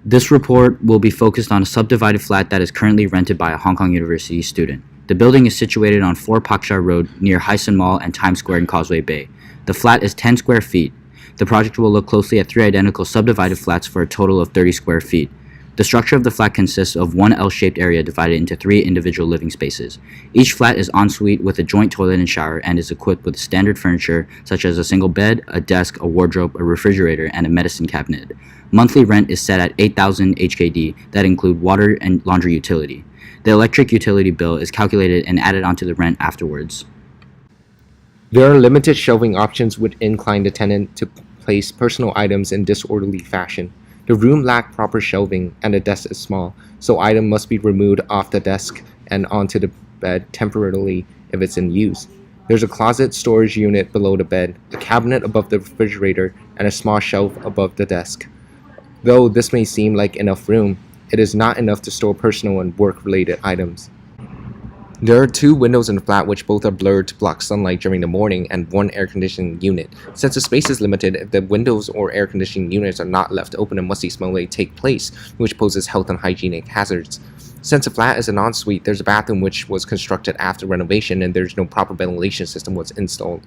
This report will be focused on a subdivided flat that is currently rented by a Hong Kong University student. The building is situated on 4 Pak Shah Road near Hysan Mall and Times Square in Causeway Bay. The flat is 10 square feet. The project will look closely at 3 identical subdivided flats for a total of 30 square feet. The structure of the flat consists of one L-shaped area divided into 3 individual living spaces. Each flat is ensuite with a joint toilet and shower and is equipped with standard furniture such as a single bed, a desk, a wardrobe, a refrigerator, and a medicine cabinet. Monthly rent is set at 8,000 HKD that include water and laundry utility. The electric utility bill is calculated and added onto the rent afterwards. There are limited shelving options which incline the tenant to place personal items in disorderly fashion. The room lacks proper shelving and the desk is small, so items must be removed off the desk and onto the bed temporarily if it's in use. There's a closet storage unit below the bed, a cabinet above the refrigerator, and a small shelf above the desk. Though this may seem like enough room, it is not enough to store personal and work-related items. There are 2 windows in the flat which both are blurred to block sunlight during the morning and 1 air conditioning unit. Since the space is limited, if the windows or air conditioning units are not left open, a musty smell may take place, which poses health and hygienic hazards. Since the flat is an ensuite, there's a bathroom which was constructed after renovation and there's no proper ventilation system was installed.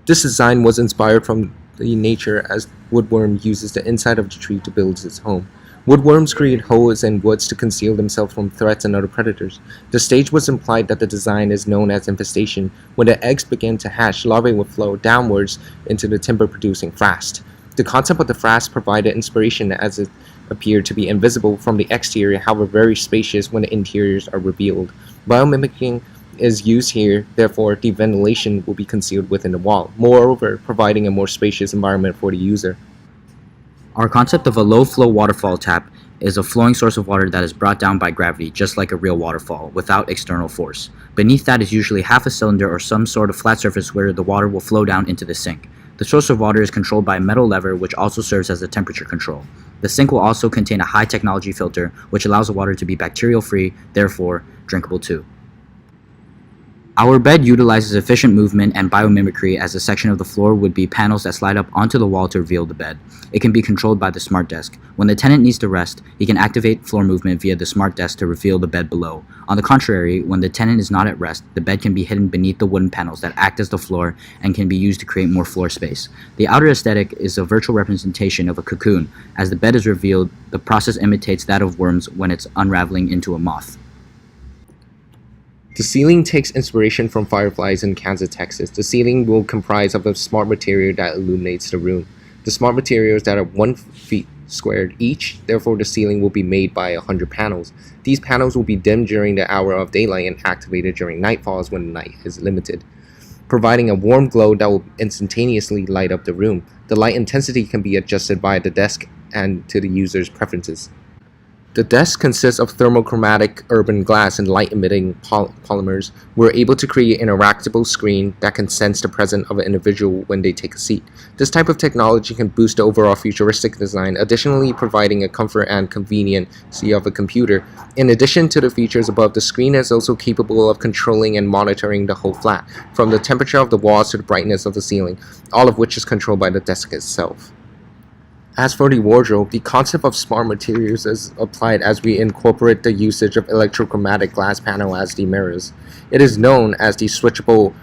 This design was inspired from the nature as woodworm uses the inside of the tree to build its home. Woodworms create holes in woods to conceal themselves from threats and other predators. The stage was implied that the design is known as infestation. When the eggs begin to hatch, larvae will flow downwards into the timber-producing frass. The concept of the frass provided inspiration as it appeared to be invisible from the exterior, however very spacious when the interiors are revealed. Biomimicking is used here, therefore the ventilation will be concealed within the wall, moreover providing a more spacious environment for the user. Our concept of a low-flow waterfall tap is a flowing source of water that is brought down by gravity, just like a real waterfall, without external force. Beneath that is usually half a cylinder or some sort of flat surface where the water will flow down into the sink. The source of water is controlled by a metal lever which also serves as a temperature control. The sink will also contain a high-technology filter which allows the water to be bacterial-free, therefore drinkable too. Our bed utilizes efficient movement and biomimicry, as a section of the floor would be panels that slide up onto the wall to reveal the bed. It can be controlled by the smart desk. When the tenant needs to rest, he can activate floor movement via the smart desk to reveal the bed below. On the contrary, when the tenant is not at rest, the bed can be hidden beneath the wooden panels that act as the floor and can be used to create more floor space. The outer aesthetic is a virtual representation of a cocoon. As the bed is revealed, the process imitates that of worms when it's unraveling into a moth. The ceiling takes inspiration from fireflies in Kansas, Texas. The ceiling will comprise of a smart material that illuminates the room. The smart materials that are 1 feet squared each, therefore the ceiling will be made by 100 panels. These panels will be dimmed during the hour of daylight and activated during nightfalls when the night is limited, providing a warm glow that will instantaneously light up the room. The light intensity can be adjusted by the desk and to the user's preferences. The desk consists of thermochromatic urban glass and light-emitting polymers. We're able to create an interactable screen that can sense the presence of an individual when they take a seat. This type of technology can boost the overall futuristic design, additionally providing a comfort and conveniency of a computer. In addition to the features above, the screen is also capable of controlling and monitoring the whole flat, from the temperature of the walls to the brightness of the ceiling, all of which is controlled by the desk itself. As for the wardrobe, the concept of smart materials is applied as we incorporate the usage of electrochromatic glass panel as the mirrors. It is known as the switchable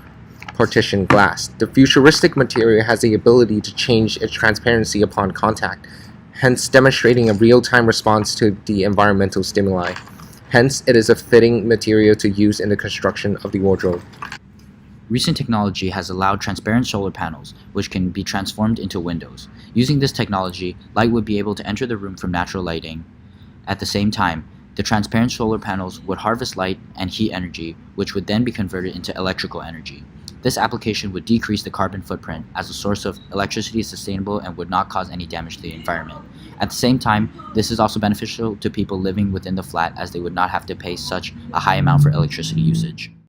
partition glass. The futuristic material has the ability to change its transparency upon contact, hence demonstrating a real-time response to the environmental stimuli. Hence, it is a fitting material to use in the construction of the wardrobe. Recent technology has allowed transparent solar panels, which can be transformed into windows. Using this technology, light would be able to enter the room from natural lighting. At the same time, the transparent solar panels would harvest light and heat energy, which would then be converted into electrical energy. This application would decrease the carbon footprint, as a source of electricity is sustainable and would not cause any damage to the environment. At the same time, this is also beneficial to people living within the flat, as they would not have to pay such a high amount for electricity usage.